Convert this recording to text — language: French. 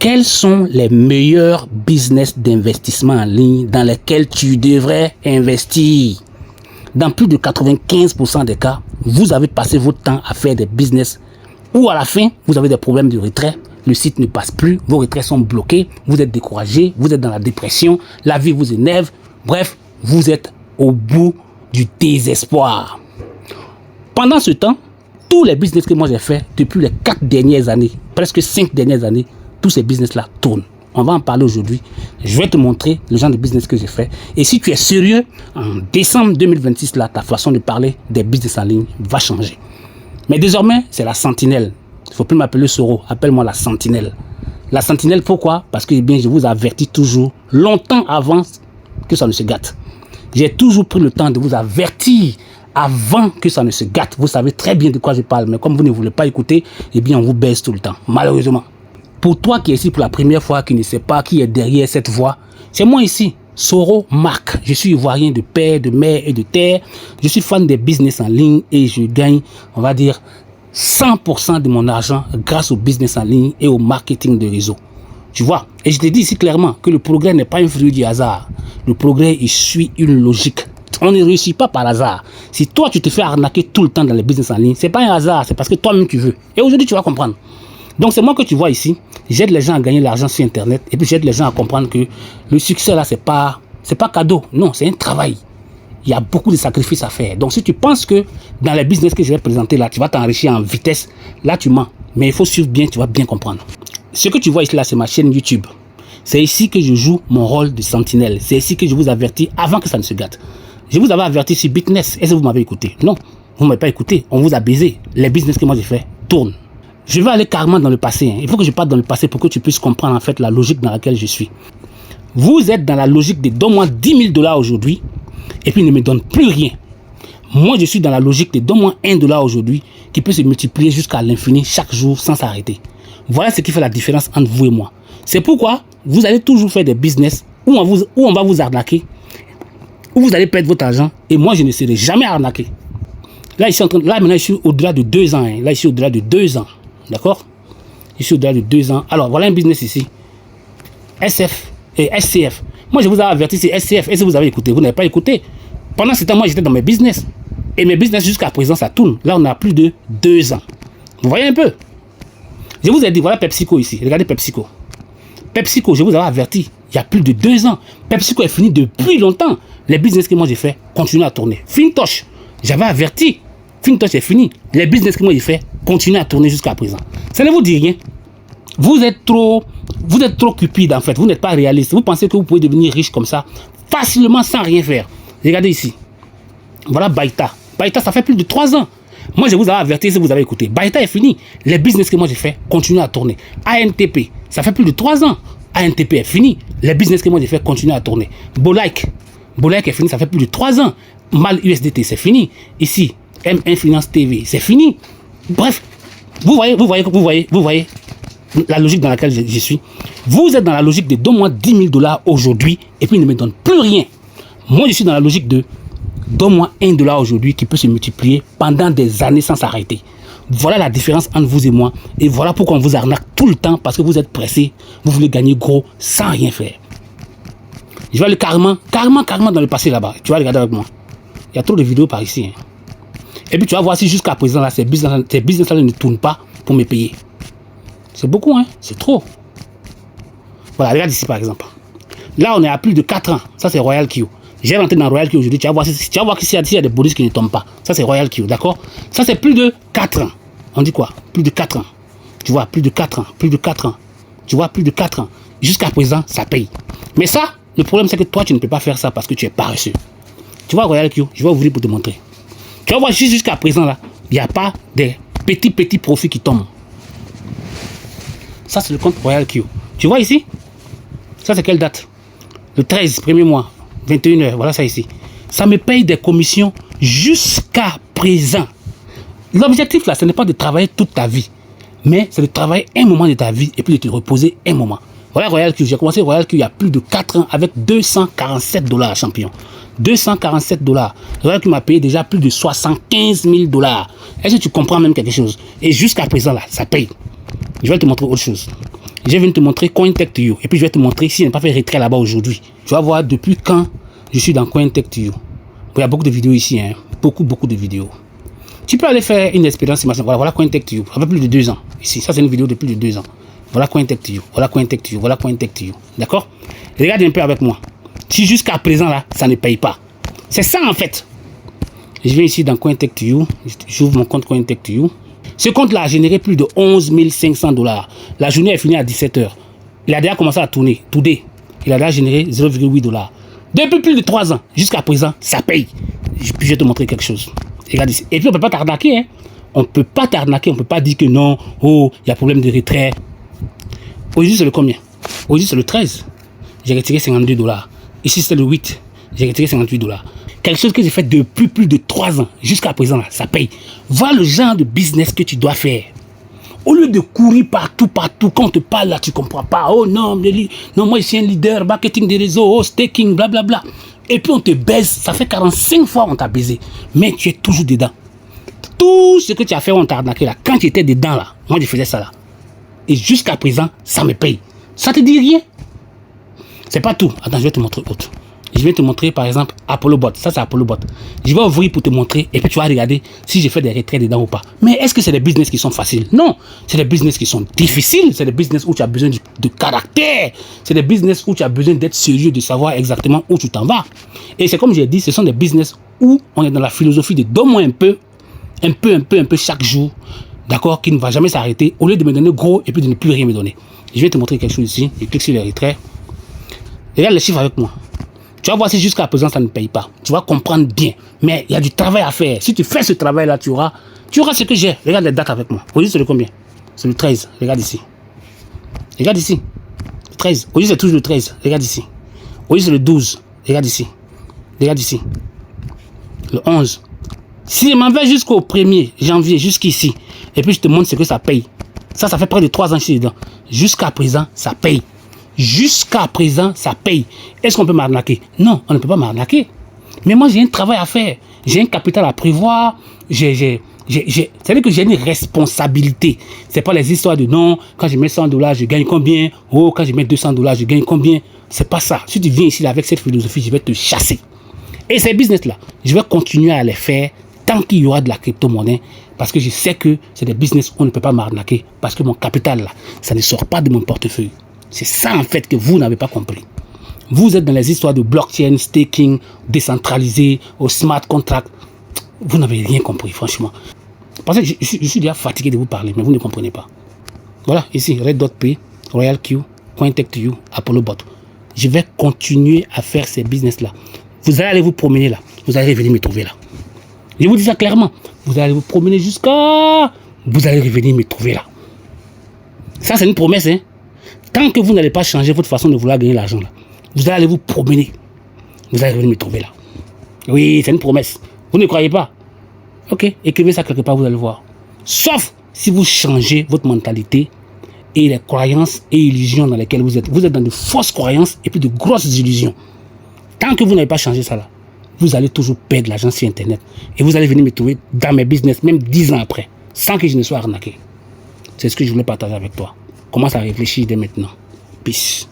quels sont les meilleurs business d'investissement en ligne dans lesquels tu devrais investir? Dans plus de 95% des cas, vous avez passé votre temps à faire des business où à la fin, vous avez des problèmes de retrait, le site ne passe plus, vos retraits sont bloqués, vous êtes découragé, vous êtes dans la dépression, la vie vous énerve, bref, vous êtes au bout du désespoir. Pendant ce temps, tous les business que moi j'ai fait depuis les 4 dernières années, presque 5 dernières années, tous ces business-là tournent. On va en parler aujourd'hui. Je vais te montrer le genre de business que j'ai fait. Et si tu es sérieux, en décembre 2026, là, ta façon de parler des business en ligne va changer. Mais désormais, c'est la sentinelle. Il ne faut plus m'appeler Soro, appelle-moi la sentinelle. La sentinelle, pourquoi? Parce que eh bien, je vous avertis toujours, longtemps avant que ça ne se gâte. J'ai toujours pris le temps de vous avertir avant que ça ne se gâte. Vous savez très bien de quoi je parle, mais comme vous ne voulez pas écouter, eh bien, on vous baisse tout le temps, malheureusement. Pour toi qui es ici pour la première fois, qui ne sais pas qui est derrière cette voix, c'est moi ici, Soro Marc. Je suis ivoirien de père, de mère et de terre. Je suis fan des business en ligne et je gagne, on va dire, 100% de mon argent grâce au business en ligne et au marketing de réseau. Tu vois? Et je te dis ici clairement que le progrès n'est pas un fruit du hasard. Le progrès, il suit une logique. On ne réussit pas par hasard. Si toi, tu te fais arnaquer tout le temps dans les business en ligne, c'est pas un hasard, c'est parce que toi-même tu veux. Et aujourd'hui, tu vas comprendre. Donc, c'est moi que tu vois ici. J'aide les gens à gagner de l'argent sur Internet et puis j'aide les gens à comprendre que le succès, là, c'est pas cadeau. Non, c'est un travail. Il y a beaucoup de sacrifices à faire. Donc, si tu penses que dans les business que je vais présenter là, tu vas t'enrichir en vitesse, là, tu mens. Mais il faut suivre bien, tu vas bien comprendre. Ce que tu vois ici, là, c'est ma chaîne YouTube. C'est ici que je joue mon rôle de sentinelle. C'est ici que je vous avertis avant que ça ne se gâte. Je vous avais averti sur Bitness. Est-ce que vous m'avez écouté? Non, vous ne m'avez pas écouté. On vous a baisé. Les business que moi j'ai fait tournent. Je vais aller carrément dans le passé. Il faut que je parte dans le passé pour que tu puisses comprendre en fait la logique dans laquelle je suis. Vous êtes dans la logique de donne-moi 10 000 $ aujourd'hui et puis ne me donne plus rien. Moi, je suis dans la logique de donne-moi 1 $ aujourd'hui qui peut se multiplier jusqu'à l'infini chaque jour sans s'arrêter. Voilà ce qui fait la différence entre vous et moi. C'est pourquoi vous allez toujours faire des business où on va vous arnaquer, où vous allez perdre votre argent et moi, je ne serai jamais arnaqué. Là, maintenant, je suis au-delà de 2 ans. Là, je suis au-delà de 2 ans. D'accord? Je suis au-delà de 2 ans. Alors, voilà un business ici. SF et SCF. Moi, je vous ai averti, c'est SCF. Est-ce que vous avez écouté? Vous n'avez pas écouté. Pendant ce temps, moi, j'étais dans mes business. Et mes business, jusqu'à présent, ça tourne. Là, on a plus de 2 ans. Vous voyez un peu? Je vous ai dit, voilà PepsiCo ici. Regardez PepsiCo. PepsiCo, je vous avais averti, il y a plus de 2 ans. PepsiCo est fini depuis longtemps. Les business que moi, j'ai fait continuent à tourner. Fintosh, j'avais averti. Fintosh est fini. Les business que moi, j'ai fait continuent à tourner jusqu'à présent. Ça ne vous dit rien. Vous êtes trop cupide, en fait. Vous n'êtes pas réaliste. Vous pensez que vous pouvez devenir riche comme ça, facilement, sans rien faire. Regardez ici. Voilà Baïta. Baïta, ça fait plus de 3 ans. Moi, je vous avais averti si vous avez écouté. Baïta est fini. Les business que moi j'ai fait continuent à tourner. ANTP, ça fait plus de 3 ans. ANTP est fini. Les business que moi j'ai fait continuent à tourner. Bolike est fini, ça fait plus de 3 ans. Mal USDT, c'est fini. Ici, M1 Finance TV, c'est fini. Bref, vous voyez la logique dans laquelle je suis. Vous êtes dans la logique de donne-moi 10 000 $ aujourd'hui et puis ne me donne plus rien. Moi, je suis dans la logique de donne-moi 1 $ aujourd'hui qui peut se multiplier pendant des années sans s'arrêter. Voilà la différence entre vous et moi. Et voilà pourquoi on vous arnaque tout le temps parce que vous êtes pressé. Vous voulez gagner gros sans rien faire. Je vais aller carrément dans le passé là-bas. Tu vas regarder avec moi. Il y a trop de vidéos par ici. Hein. Et puis tu vas voir si jusqu'à présent là, ces business-là ne tournent pas pour me payer. C'est beaucoup, hein. C'est trop. Voilà, regarde ici par exemple. Là, on est à plus de 4 ans. Ça, c'est Royal Q. J'ai rentré dans Royal Q aujourd'hui. Tu vas voir s'il y a des bonus qui ne tombent pas. Ça, c'est Royal Q, d'accord? Ça, c'est plus de 4 ans. On dit quoi? Plus de 4 ans. Tu vois, plus de 4 ans. Plus de 4 ans. Tu vois, plus de 4 ans. Jusqu'à présent, ça paye. Mais ça, le problème, c'est que toi, tu ne peux pas faire ça parce que tu es paresseux. Tu vois, Royal Q, je vais ouvrir pour te montrer. Tu vas voir jusqu'à présent, là, il n'y a pas des petits profits qui tombent. Ça, c'est le compte Royal Q. Tu vois ici? Ça, c'est quelle date? Le 13, premier mois, 21h. Voilà ça ici. Ça me paye des commissions jusqu'à présent. L'objectif, là, ce n'est pas de travailler toute ta vie. Mais c'est de travailler un moment de ta vie et puis de te reposer un moment. Voilà Royal Q. J'ai commencé Royal Q il y a plus de 4 ans avec 247 $, champion. 247 $. Royal Q m'a payé déjà plus de 75 000 $. Est-ce que tu comprends même quelque chose? Et jusqu'à présent, là, ça paye. Je vais te montrer autre chose. Je viens te montrer CoinTech2You. Et puis, je vais te montrer si je n'ai pas fait retrait là-bas aujourd'hui. Tu vas voir depuis quand je suis dans CoinTech2You. Il y a beaucoup de vidéos ici. Hein. Beaucoup de vidéos. Tu peux aller faire une expérience. Voilà CoinTech2You. Ça fait plus de 2 ans. Ici, ça, c'est une vidéo de plus de 2 ans. Voilà CoinTech2You. Voilà CoinTech2You. Voilà CoinTech2You. D'accord? Regarde un peu avec moi. Si jusqu'à présent, là, ça ne paye pas. C'est ça, en fait. Je viens ici dans CoinTech2You. J'ouvre mon compte CoinTech2You. Ce compte-là a généré plus de 11 500 $. La journée est finie à 17 h. Il a déjà commencé à tourner. Today, il a déjà généré 0,8 $. Depuis plus de 3 ans, jusqu'à présent, ça paye. Puis je vais te montrer quelque chose. Regarde ici. Et puis on ne peut pas t'arnaquer. Hein. On ne peut pas t'arnaquer. On ne peut pas dire que non. Oh, il y a problème de retrait. Aujourd'hui, c'est le combien? Aujourd'hui, c'est le 13. J'ai retiré 52 $. Ici, c'est le 8. J'ai retiré 58 $. Quelque chose que j'ai fait depuis plus de 3 ans. Jusqu'à présent, là, ça paye. Voilà le genre de business que tu dois faire. Au lieu de courir partout, quand on te parle là, tu ne comprends pas. Oh non, non, moi je suis un leader, marketing des réseaux, oh, staking, blablabla. Et puis on te baise. Ça fait 45 fois on t'a baisé. Mais tu es toujours dedans. Tout ce que tu as fait, on t'a arnaqué là. Quand tu étais dedans là, moi je faisais ça là. Et jusqu'à présent, ça me paye. Ça te dit rien? C'est pas tout. Attends, je vais te montrer autre. Je vais te montrer par exemple ApolloBot. Ça c'est ApolloBot. Je vais ouvrir pour te montrer et puis tu vas regarder si j'ai fait des retraits dedans ou pas. Mais est-ce que c'est des business qui sont faciles? Non. C'est des business qui sont difficiles. C'est des business où tu as besoin de caractère. C'est des business où tu as besoin d'être sérieux, de savoir exactement où tu t'en vas. Et c'est comme j'ai dit, ce sont des business où on est dans la philosophie de donne-moi un peu chaque jour. D'accord? Qui ne va jamais s'arrêter au lieu de me donner gros et puis de ne plus rien me donner. Je vais te montrer quelque chose ici. Je clique sur les retraits. Regarde les chiffres avec moi. Tu vas voir si jusqu'à présent ça ne paye pas. Tu vas comprendre bien. Mais il y a du travail à faire. Si tu fais ce travail-là, tu auras ce que j'ai. Regarde les dates avec moi. Aujourd'hui, c'est le combien? C'est le 13. Regarde ici. Regarde ici. Le 13. Aujourd'hui, c'est toujours le 13. Regarde ici. Aujourd'hui, c'est le 12. Regarde ici. Regarde ici. Le 11. Si je m'en vais jusqu'au 1er janvier, jusqu'ici, et puis je te montre ce que ça paye. Ça fait près de 3 ans que je suis dedans. Jusqu'à présent, ça paye. Jusqu'à présent, ça paye. Est-ce qu'on peut m'arnaquer? Non, on ne peut pas m'arnaquer. Mais moi, j'ai un travail à faire. J'ai un capital à prévoir. C'est-à-dire que j'ai une responsabilité. C'est pas les histoires de non, quand je mets 100 $, je gagne combien? Oh, quand je mets 200 $, je gagne combien? C'est pas ça. Si tu viens ici avec cette philosophie, je vais te chasser. Et ces business-là, je vais continuer à les faire tant qu'il y aura de la crypto-monnaie. Parce que je sais que c'est des business où on ne peut pas m'arnaquer. Parce que mon capital, là, ça ne sort pas de mon portefeuille. C'est ça, en fait, que vous n'avez pas compris. Vous êtes dans les histoires de blockchain, staking, décentralisé, au smart contract. Vous n'avez rien compris, franchement. Parce que je suis déjà fatigué de vous parler, mais vous ne comprenez pas. Voilà, ici, Red.P, RoyalQ, CoinTech2You, ApolloBot. Je vais continuer à faire ces business-là. Vous allez aller vous promener là. Vous allez revenir me trouver là. Je vous dis ça clairement. Vous allez vous promener jusqu'à... Vous allez revenir me trouver là. Ça, c'est une promesse, hein. Tant que vous n'allez pas changer votre façon de vouloir gagner l'argent là, vous allez aller vous promener. Vous allez revenir me trouver là. Oui, c'est une promesse. Vous ne croyez pas? Ok, écrivez ça quelque part, vous allez voir. Sauf si vous changez votre mentalité et les croyances et illusions dans lesquelles vous êtes. Vous êtes dans de fausses croyances et puis de grosses illusions. Tant que vous n'avez pas changé ça là, vous allez toujours perdre l'argent sur Internet. Et vous allez venir me trouver dans mes business, même 10 ans après, sans que je ne sois arnaqué. C'est ce que je voulais partager avec toi. Commence à réfléchir dès maintenant. Peace.